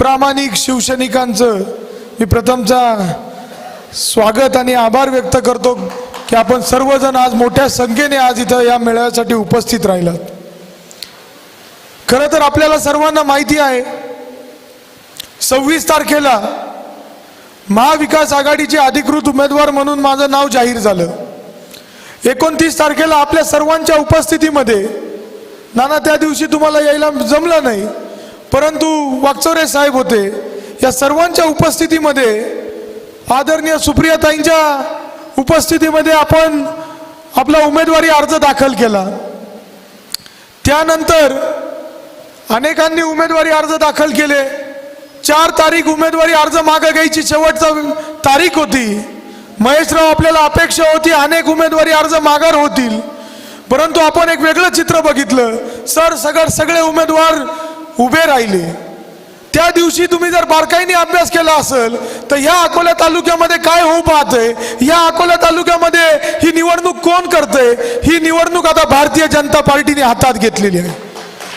प्रामाणिक शिवसैनिकांचं मी प्रथमचा स्वागत आणि आभार व्यक्त करतो की आपण सर्वजण आज मोठ्या संख्येने आज इथं या मेळाव्यासाठी उपस्थित राहिलात। खरं तर आपल्याला सर्वांना माहिती आहे 26 तारखेला महाविकास आघाडीचे अधिकृत उमेदवार म्हणून माझं नाव जाहीर झालं। 29 तारखेला आपल्या सर्वांच्या उपस्थितीमध्ये नाना त्या दिवशी तुम्हाला यायला जमलं नाही, परंतु वाकचौरे साहेब होते। या सर्वांच्या उपस्थितीमध्ये आदरणीय सुप्रियाताईंच्या उपस्थितीमध्ये आपण आपला उमेदवारी अर्ज दाखल केला। त्यानंतर अनेकांनी उमेदवारी अर्ज दाखल केले। 4 तारीख उमेदवारी अर्ज मागे घ्यायची शेवटची तारीख होती। महेशराव आपल्याला अपेक्षा होती अनेक उमेदवारी अर्ज माघार होतील, परंतु आपण एक वेगळं चित्र बघितलं। सगळे उमेदवार उभे राहिले। त्या दिवशी तुम्ही जर बारकाईने अभ्यास केला असेल तर या अकोला तालुक्यामध्ये काय होऊ पाहतंय, या अकोला तालुक्यामध्ये ही निवडणूक कोण करतंय, ही निवडणूक आता भारतीय जनता पार्टीने हातात घेतलेली आहे।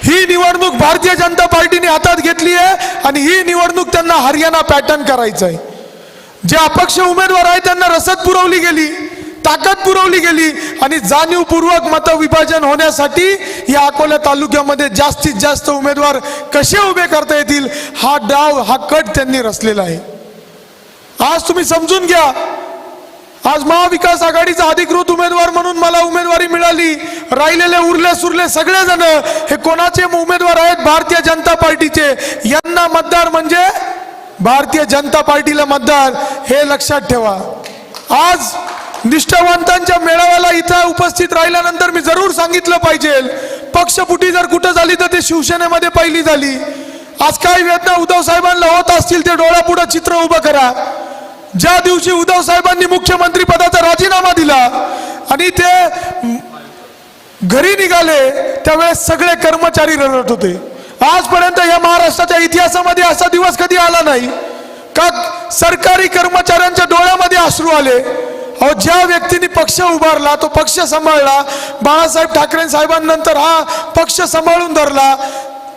ही निवडणूक भारतीय जनता पार्टीने हातात घेतली आहे आणि ही निवडणूक त्यांना हरियाणा पॅटर्न करायचं आहे। जे अपक्ष उमेदवार आहेत त्यांना रसद पुरवली गेली, ताकद पुरवली गेली आणि जाणीवपूर्वक मतविभाजन होण्यासाठी या अकोला तालुक्यामध्ये जास्तीत जास्त उमेदवार कसे उभे करता येतील हा डाव, हा कट त्यांनी रचलेला आहे। आज तुम्ही समजून घ्या, आज महाविकास आघाडीचा अधिकृत उमेदवार म्हणून मला उमेदवारी मिळाली। राहिलेले उरले सुरले सगळेजण हे कोणाचे उमेदवार आहेत? भारतीय जनता पार्टीचे। यांना मतदार म्हणजे भारतीय जनता पार्टीला मतदार, हे लक्षात ठेवा। आज निष्ठावंतांच्या मेळाव्याला इथं उपस्थित राहिल्यानंतर मी जरूर सांगितलं पाहिजे, पक्षफुटी जर कुठं झाली तर ते शिवसेनेमध्ये पहिली झाली। आज काय वेदना उद्धव साहेबांना होत असतील ते डोळ्यापुढे चित्र उभं करा। ज्या दिवशी उद्धव साहेबांनी मुख्यमंत्री पदाचा राजीनामा दिला आणि ते घरी निघाले त्यावेळेस सगळे कर्मचारी रडत होते। आजपर्यंत या महाराष्ट्राच्या इतिहासामध्ये असा दिवस कधी आला नाही का सरकारी कर्मचाऱ्यांच्या डोळ्यामध्ये अश्रू आले। ज्या व्यक्तीने पक्ष उभारला, तो पक्ष सांभाळला, बाळासाहेब ठाकरे साहेबांनंतर हा पक्ष सांभाळून धरला,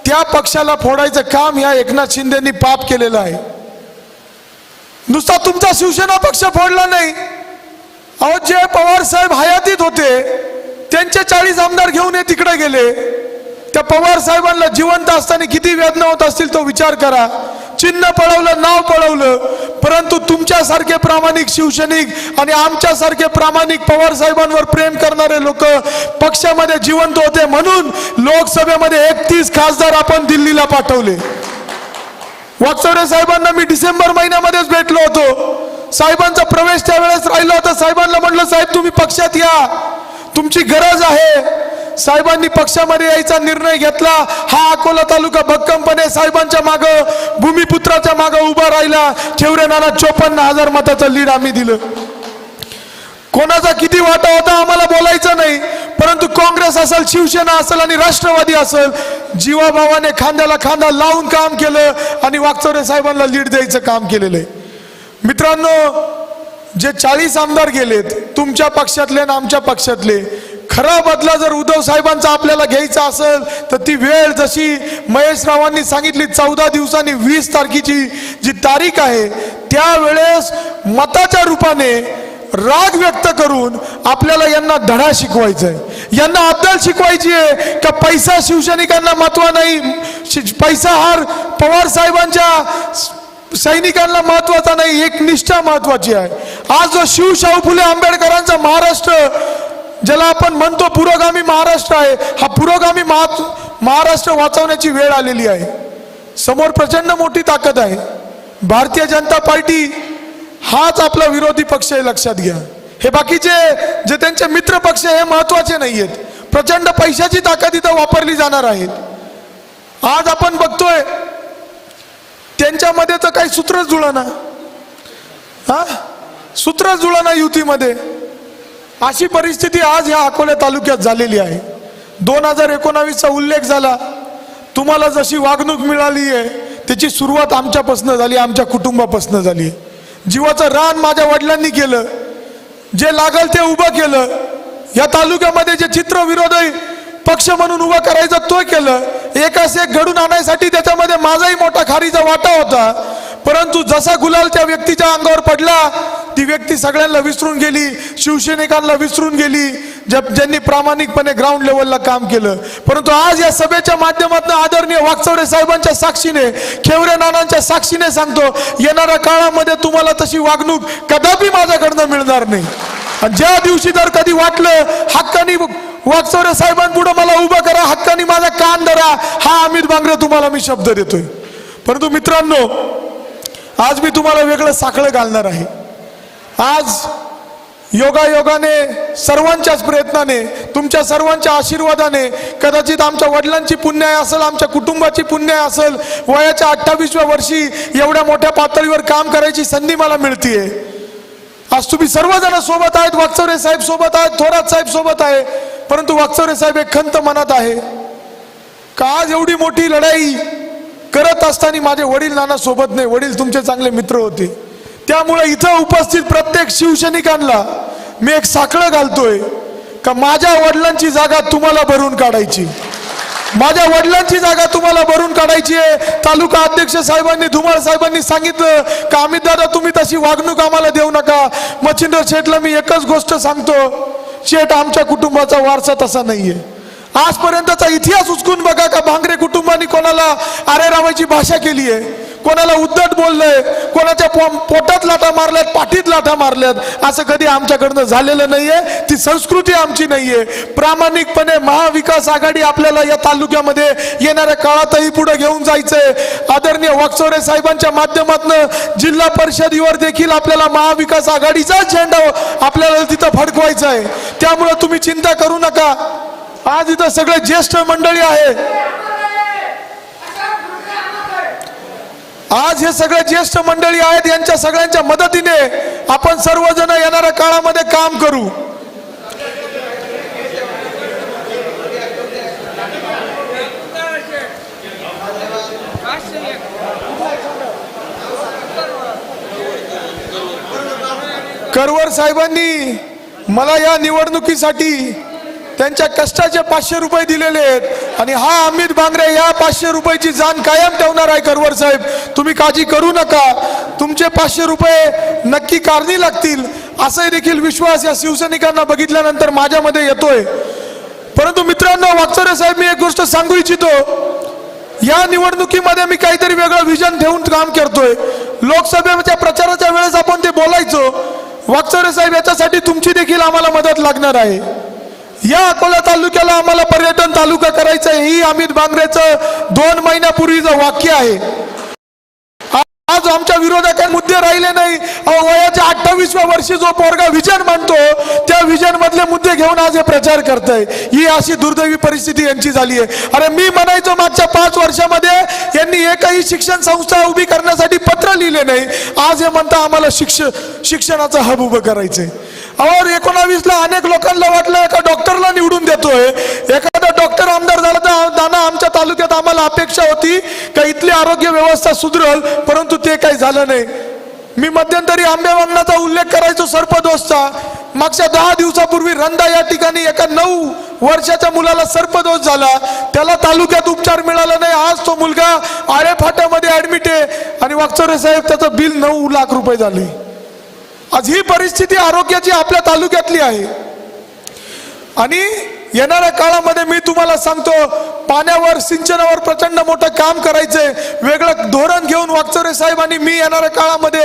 त्या पक्षाला फोडायचं काम या एकनाथ शिंदेंनी पाप केलेलं आहे। नुसता तुमचा शिवसेना पक्ष फोडला नाही, जे पवार साहेब हयातीत होते त्यांचे 40 आमदार घेऊन हे तिकडे गेले। त्या पवार साहेबांना जिवंत असताना किती वेदना होत असतील तो विचार करा। चिन्ह पळवलं, नाव पळवलं, परंतु तुमच्यासारखे प्रामाणिक शिवसैनिक आणि आमच्यासारखे प्रामाणिक पवार साहेबांवर प्रेम करणारे लोक पक्षामध्ये जिवंत होते म्हणून लोकसभेमध्ये 31 खासदार आपण दिल्लीला पाठवले। वाकचौरे साहेबांना मी डिसेंबर महिन्यामध्येच भेटलो होतो। साहेबांचा प्रवेश त्यावेळेस राहिला होता। साहेबांना म्हटलं, साहेब तुम्ही पक्षात या, तुमची गरज आहे। साहेबांनी पक्षामध्ये यायचा निर्णय घेतला। हा अकोला तालुका भक्कमपणे साहेबांच्या मागे, भूमिपुत्राच्या मागे उभा राहिला। ठेवरेनाला 54,000 मताचं लीड आम्ही दिलं। कोणाचा किती वाटा होता आम्हाला बोलायचं नाही, परंतु काँग्रेस असेल, शिवसेना असेल आणि राष्ट्रवादी असेल, जीवाभावाने खांद्याला खांदा लावून काम केलं आणि वाकचौरे साहेबांना लीड द्यायचं काम केलेलं आहे। मित्रांनो, जे 40 आमदार गेलेत तुमच्या पक्षातले आणि आमच्या पक्षातले, खरा बदला जर उद्धव साहेबांचा आपल्याला घ्यायचा असेल तर ती वेळ जशी महेशरावांनी सांगितली 14 दिवसांनी 20 तारखेची जी तारीख आहे त्यावेळेस मताच्या रूपाने राग व्यक्त करून आपल्याला यांना धडा शिकवायचा आहे। यांना अद्दल शिकवायची आहे का पैसा शिवसैनिकांना महत्व नाही, पैसा हार पवार साहेबांच्या सैनिकांना महत्वाचा नाही, एक निष्ठा महत्वाची आहे। आज जो शिवशाहू फुले आंबेडकरांचा महाराष्ट्र ज्याला आपण म्हणतो पुरोगामी महाराष्ट्र आहे, हा पुरोगामी महाराष्ट्र वाचवण्याची वेळ आलेली आहे। समोर प्रचंड मोठी ताकद आहे। भारतीय जनता पार्टी हाच आपला विरोधी पक्ष आहे, लक्षात घ्या। हे बाकीचे जे त्यांचे मित्र पक्ष हे महत्वाचे नाहीयेत। प्रचंड पैशाची ताकद इथं वापरली जाणार आहे। आज आपण बघतोय त्यांच्यामध्ये तर काही सूत्रच जुळना, सूत्रच जुळना युतीमध्ये। अशी परिस्थिती आज या अकोला तालुक्यात झालेली आहे। 2019चा उल्लेख झाला, तुम्हाला जशी वागणूक मिळाली आहे त्याची सुरुवात आमच्यापासून झाली, आमच्या कुटुंबापासून झाली। जीवाचं रान माझ्या वडिलांनी केलं, जे लागल ते उभं केलं। या तालुक्यामध्ये जे चित्र विरोधी पक्ष म्हणून उभा करायचा तो केलं। एकास एक घडून आणायसाठी त्याच्यामध्ये माझाही मोठा खारीचा वाटा होता, परंतु जसा गुलाल त्या व्यक्तीच्या अंगावर पडला ती व्यक्ती सगळ्यांना विसरून गेली, शिवसैनिकांना विसरून गेली, ज्यांनी प्रामाणिकपणे ग्राउंड लेवलला काम केलं. परंतु आज या सभेच्या माध्यमातून आदरणीय वाकचौरे साहेबांच्या साक्षीने, खेवरे नानांच्या साक्षीने सांगतो, येणाऱ्या काळामध्ये तुम्हाला तशी वागणूक कदापि माझ्याकडनं मिळणार नाही. आणि ज्या दिवशी जर कधी वाटलं हक्कानी वाकचौरे साहेबांपुढे मला उभं करा, हक्कानी माझा कान धरा, हा अमित बांगरे तुम्हाला मी शब्द देतोय. परंतु मित्रांनो, आज मी तुम्हाला वेगळं साखळं घालणार आहे. आज योगायोगाने, सर्वांच्याच प्रयत्नाने, तुमच्या सर्वांच्या आशीर्वादाने, कदाचित आमच्या वडिलांची पुण्याई असेल, आमच्या कुटुंबाची पुण्याई असेल, वयाच्या 28व्या वर्षी एवढ्या मोठ्या पातळीवर काम करायची संधी मला मिळतीये. आज तुम्ही सर्वजण सोबत आहेत, वाकचौरे साहेब सोबत आहेत, थोरात साहेब सोबत आहे, परंतु वाकचौरे साहेब एक खंत मनात आहे का आज एवढी मोठी लढाई करत असताना माझे वडील नाना सोबत नाही. वडील तुमचे चांगले मित्र होते, त्यामुळे इथं उपस्थित प्रत्येक शिवसैनिकांना मी एक साखळं घालतोय का माझ्या वडिलांची जागा तुम्हाला भरून काढायची, माझ्या वडिलांची जागा तुम्हाला भरून काढायची आहे. तालुका अध्यक्ष साहेबांनी, धुमाळ साहेबांनी सांगितलं का अमित दादा तुम्ही तशी वागणूक आम्हाला देऊ नका. मच्छिंद्र शेठला मी एकच गोष्ट सांगतो, शेठ आमच्या कुटुंबाचा वारसा तसा नाहीये. आजपर्यंतचा इतिहास उचकून बघा का भांगरे कुटुंबाने कोणाला आरेरावाची भाषा केली आहे, कोणाला उद्धट बोललंय, कोणाच्या पोटात लाटा मारल्यात, पाठीत लाटा मारल्यात, असं कधी आमच्याकडनं झालेलं नाहीये. ती संस्कृती आमची नाहीये. प्रामाणिकपणे महाविकास आघाडी आपल्याला या तालुक्यामध्ये येणाऱ्या काळातही पुढे घेऊन जायचंय. आदरणीय वाकचौरे साहेबांच्या माध्यमातून जिल्हा परिषदेवर देखील आपल्याला महाविकास आघाडीचा झेंडा आपल्याला तिथं फडकवायचा आहे. त्यामुळे तुम्ही चिंता करू नका. आज इथं सगळे ज्येष्ठ मंडळी आहे, आज हे सगळे ज्येष्ठ मंडळी आहेत, यांच्या सगळ्यांच्या मदतीने आपण सर्वजण येणाऱ्या काळामध्ये काम करू. करवर साहेबांनी मला या निवडणुकीसाठी त्यांच्या कष्टाचे 500 रुपये दिलेले आहेत आणि हा अमित बांगरे या 500 रुपयाची जाण कायम ठेवणार आहे. करवर साहेब तुम्ही काळजी करू नका, तुमचे 500 रुपये नक्की कारणी लागतील असाही देखील विश्वास या शिवसैनिकांना बघितल्यानंतर माझ्यामध्ये येतोय. परंतु मित्रांनो, वाकचौरे साहेब मी एक गोष्ट सांगू इच्छितो, या निवडणुकीमध्ये मी काहीतरी वेगळं विजन ठेवून काम करतोय. लोकसभेच्या प्रचाराच्या वेळेस आपण ते बोलायचो. वाकचौरे साहेब याच्यासाठी तुमची देखील आम्हाला मदत लागणार आहे. या अकोला तालुक्याला आम्हाला पर्यटन तालुका करायचा आहे, ही अमित बांगरेचं 2 महिन्यापूर्वीचं वाक्य आहे. आज आमच्या विरोधकांचे मुद्दे राहिले नाही. वयाच्या 28व्या वर्षी जो पोरगा विजन मांडतो त्या विजन मधले मुद्दे घेऊन आज हे प्रचार करताय. ही अशी दुर्दैवी परिस्थिती यांची झाली आहे. अरे मी म्हणायचो मागच्या 5 वर्षामध्ये यांनी एकही शिक्षण संस्था उभी करण्यासाठी पत्र लिहिले नाही. आज हे म्हणता आम्हाला शिक्षणाचं हब उभं करायचंय. और 19ला अनेक लोकांना वाटलं एका डॉक्टरला निवडून देतोय, एखादा डॉक्टर आमदार झाला तर दाना आमच्या तालुक्यात आम्हाला अपेक्षा होती का इथली आरोग्य व्यवस्था सुधरल, परंतु ते काही झालं नाही. मी मध्यंतरी आंबेवांगणाचा उल्लेख करायचो सर्पदोषचा. मागच्या 10 दिवसापूर्वी रंदा या ठिकाणी एका 9 वर्षाच्या मुलाला सर्पदोष झाला, त्याला तालुक्यात उपचार मिळाला नाही. आज तो मुलगा आळेफाट्यामध्ये ऍडमिट आहे आणि वाकचौरे साहेब त्याचं बिल 9 लाख रुपये झाले. आज ही परिस्थिती आरोग्याची आपल्या तालुक्यातली आहे. आणि येणाऱ्या काळामध्ये मी तुम्हाला सांगतो, पाण्यावर, सिंचनावर प्रचंड मोठं काम करायचंय. वेगळं धोरण घेऊन वाकचौरे साहेब आणि मी येणाऱ्या काळामध्ये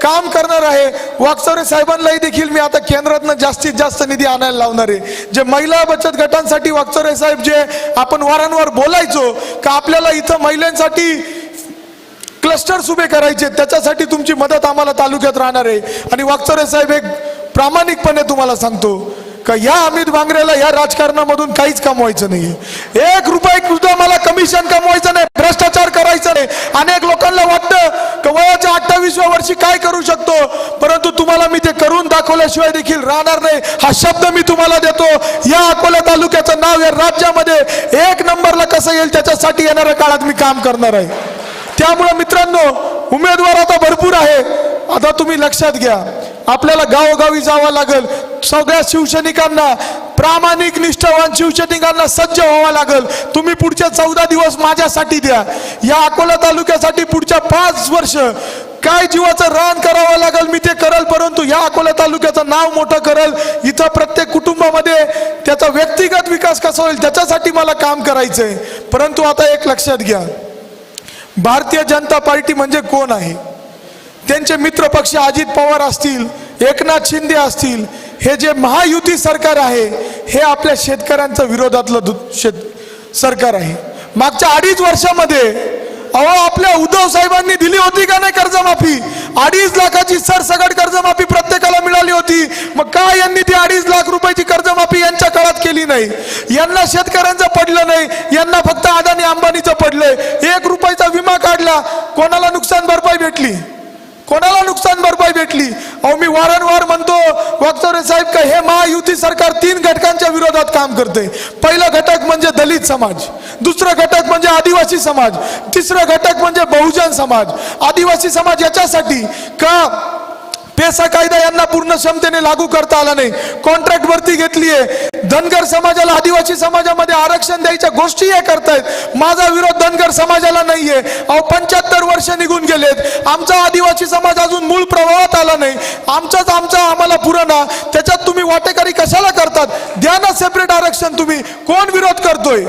काम करणार आहे. वाकचौरे साहेबांनाही देखील मी आता केंद्रातनं जास्तीत जास्त निधी आणायला लावणार आहे. जे महिला बचत गटांसाठी वाकचौरे साहेब, जे आपण वारंवार बोलायचो का आपल्याला इथं महिलांसाठी क्लस्टर्स उभे करायचे, त्याच्यासाठी तुमची मदत आम्हाला तालुक्यात राहणार आहे. आणि वाकचौरे साहेब एक प्रामाणिकपणे तुम्हाला सांगतो का या अमित बांगरेला या राजकारणामधून काहीच कमवायचं नाहीये. 1 रुपये सुद्धा मला कमिशन कमवायचं नाही, भ्रष्टाचार करायचा नाही. अनेक लोकांना वाटतं की वयाच्या 28व्या वर्षी काय करू शकतो, परंतु तुम्हाला मी ते करून दाखवल्याशिवाय देखील राहणार नाही. हा शब्द मी तुम्हाला देतो. या अकोला तालुक्याचं नाव या राज्यामध्ये 1 नंबरला कसं येईल त्याच्यासाठी येणाऱ्या काळात मी काम करणार आहे. त्यामुळे मित्रांनो, उमेदवार आता भरपूर आहे. आता तुम्ही लक्षात घ्या, आपल्याला गावोगावी जावं लागेल. सगळ्या शिवसैनिकांना, प्रामाणिक निष्ठावान शिवसैनिकांना सज्ज व्हावं लागेल. तुम्ही पुढचे 14 दिवस माझ्यासाठी द्या. या अकोला तालुक्यासाठी पुढच्या 5 वर्ष काय जीवाचं रान करावं लागेल मी ते करेल, परंतु या अकोला तालुक्याचं नाव मोठं करेल. इथं प्रत्येक कुटुंबामध्ये त्याचा व्यक्तिगत विकास कसा होईल त्याच्यासाठी मला काम करायचंय. परंतु आता एक लक्षात घ्या, भारतीय जनता पार्टी म्हणजे कोण आहे? त्यांचे मित्र पक्ष अजित पवार असतील, एकनाथ शिंदे असतील, हे जे महायुती सरकार आहे हे आपल्या शेतकऱ्यांच्या विरोधातलं सरकार आहे. मागच्या 2.5 वर्षामध्ये आपल्या उद्धव साहेबांनी दिली होती का नाही कर्जमाफी? 2.5 लाखाची सरसकट कर्जमाफी प्रत्येकाला मिळाली होती. मग काय यांनी ती 2.5 लाख रुपयाची कर्जमाफी यांच्या काळात केली नाही? यांना शेतकऱ्यांचं पडलं नाही, यांना फक्त अदानी अंबानीचं पडलंय. 1 रुपयाचा विमा काढला, कोणाला नुकसान भरपाई भेटली? कोणाला नुकसान भरपाई भेटली? मी वारंवार म्हणतो वाकचौरे साहेब का हे महायुती सरकार 3 घटकांच्या विरोधात काम करते. पहिला घटक म्हणजे दलित समाज, दुसरा घटक म्हणजे आदिवासी समाज, तिसरा घटक म्हणजे बहुजन समाज. आदिवासी समाज याच्यासाठी का पेसा कायदा यांना पूर्ण क्षमतेने लागू करता आला नाही, कॉन्ट्रॅक्ट भरती घेतली आहे. धनगर समाजाला आदिवासी समाजामध्ये आरक्षण द्यायच्या गोष्टी हे करतायत. माझा विरोध धनगर समाजाला नाहीये. 75 वर्ष निघून गेलेत, आमचा आदिवासी समाज अजून मूळ प्रवाहात आला नाही. आम्हाला पुराणा, त्याच्यात तुम्ही वाटेकरी कशाला करतात? द्या ना सेपरेट आरक्षण. तुम्ही कोण विरोध करतोय?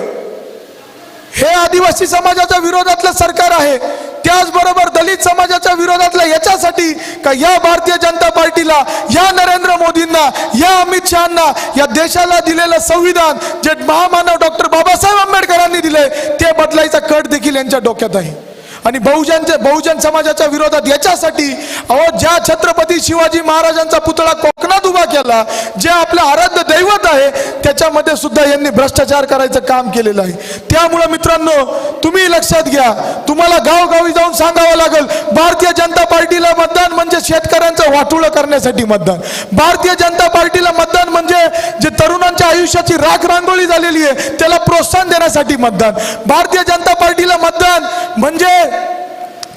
हे आदिवासी समाजाच्या विरोधातलं सरकार आहे. त्याचबरोबर दलित समाजाच्या विरोधातल्या याच्यासाठी का या भारतीय जनता पार्टीला, या नरेंद्र मोदींना, या अमित शहांना या देशाला दिलेलं संविधान जे महामानव डॉक्टर बाबासाहेब आंबेडकरांनी दिले ते बदलायचा कट देखील यांच्या डोक्यात आहे. आणि बहुजन समाजाच्या विरोधात याच्यासाठी ज्या छत्रपती शिवाजी महाराजांचा पुतळा कोकणात उभा केला, जे आपलं आराध्य दैवत आहे, त्याच्यामध्ये सुद्धा यांनी भ्रष्टाचार करायचं काम केलेलं आहे. त्यामुळे मित्रांनो तुम्ही लक्षात घ्या, तुम्हाला गावगावी जाऊन सांगावं लागेल, भारतीय जनता पार्टीला मतदान म्हणजे शेतकऱ्यांचं वाटोळं करण्यासाठी मतदान. भारतीय जनता पार्टीला मतदान म्हणजे जे तरुणांच्या आयुष्याची राख रांगोळी झालेली आहे त्याला प्रोत्साहन देण्यासाठी मतदान. भारतीय जनता पार्टीला मतदान म्हणजे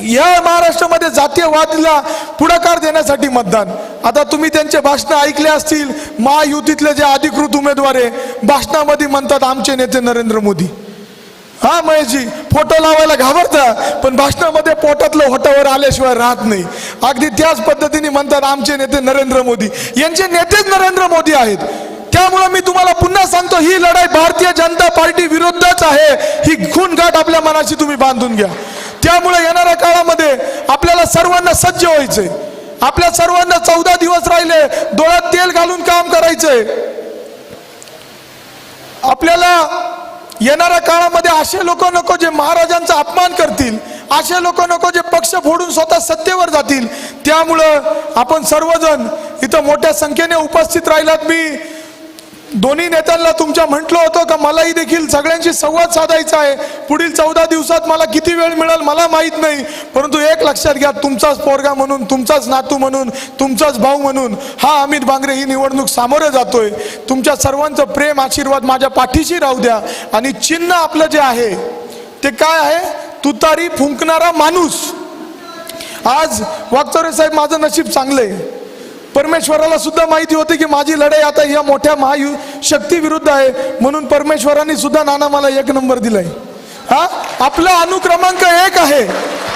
या महाराष्ट्रामध्ये जातीयवादीला पुढाकार देण्यासाठी मतदान. आता तुम्ही त्यांचे भाषण ऐकले असतील, महायुतीतले जे अधिकृत उमेदवार आहे भाषणामध्ये म्हणतात आमचे नेते नरेंद्र मोदी. हा महेशजी, फोटो लावायला घाबरता, पण भाषणामध्ये पोटातलं होटावर आल्याशिवाय राहत नाही. अगदी त्याच पद्धतीने म्हणतात आमचे नेते नरेंद्र मोदी. यांचे नेतेच नरेंद्र मोदी आहेत. त्यामुळे मी तुम्हाला पुन्हा सांगतो, ही लढाई भारतीय जनता पार्टी विरुद्धच आहे. ही खूनगाठ आपल्या मनाशी तुम्ही बांधून घ्या. त्यामुळे येणाऱ्या काळामध्ये आपल्याला सर्वांना सज्ज व्हायचंय. आपल्या सर्वांना 14 दिवस राहिले, डोळ्यात तेल घालून काम करायचंय. आपल्याला येणाऱ्या काळामध्ये असे लोक नको जे महाराजांचा अपमान करतील, असे लोक नको जे पक्ष फोडून स्वतः सत्तेवर जातील. त्यामुळं आपण सर्वजण इथं मोठ्या संख्येने उपस्थित राहिलात. मी दोन्ही नेत्यांना तुमच्या म्हटलं होतं का मलाही देखील सगळ्यांशी संवाद साधायचा आहे. पुढील 14 दिवसात मला किती वेळ मिळेल मला माहीत नाही, परंतु एक लक्षात घ्या, तुमचाच पोरगा म्हणून, तुमचाच नातू म्हणून, तुमचाच भाऊ म्हणून हा अमित बांगरे ही निवडणूक सामोरं जातोय. तुमच्या सर्वांचं प्रेम आशीर्वाद माझ्या पाठीशी राहू द्या. आणि चिन्ह आपलं जे आहे ते काय आहे? तुतारी फुंकणारा माणूस. आज वाकचौरे साहेब, माझं नशीब चांगलंय, परमेश्वराला सुद्धा माहिती होती की माझी लढाई आता या मोठ्या शक्ती विरुद्ध आहे, म्हणून परमेश्वरांनी सुद्धा नाना मला 1 नंबर दिलाय. आपला अनुक्रमांक 1 आहे.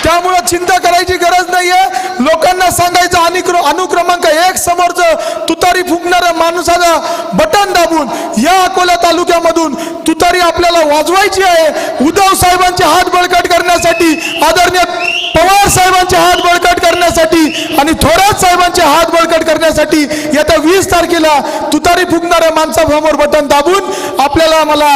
त्यामुळे चिंता करायची गरज नाहीये. लोकांना सांगायचं अनुक्रमांक 1 समोरचं तुतारी फुंकणाऱ्या माणसाला बटन दाबून या अकोला तालुक्यामधून तुतारी आपल्याला वाजवायची आहे. उद्धव साहेबांचे हात बळकट करण्यासाठी, आदरणीय पवार साहेबांचे हात बळकट करण्यासाठी आणि थोरात साहेबांचे हात बळकट करण्यासाठी येत्या 20 तारखेला तुतारी फुंकणाऱ्या माणसासमोर बटन दाबून आपल्याला मला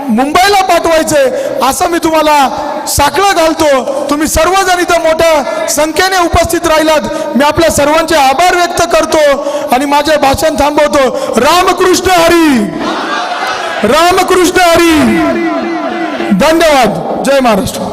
मुंबईला पाठवायचंय असं मी तुम्हाला साकडं घालतो. तुम्ही सर्वजण इथं मोठ्या संख्येने उपस्थित राहिलात. मी आपल्या सर्वांचे आभार व्यक्त करतो आणि माझे भाषण थांबवतो. रामकृष्ण हरी, रामकृष्ण हरी. धन्यवाद. जय महाराष्ट्र.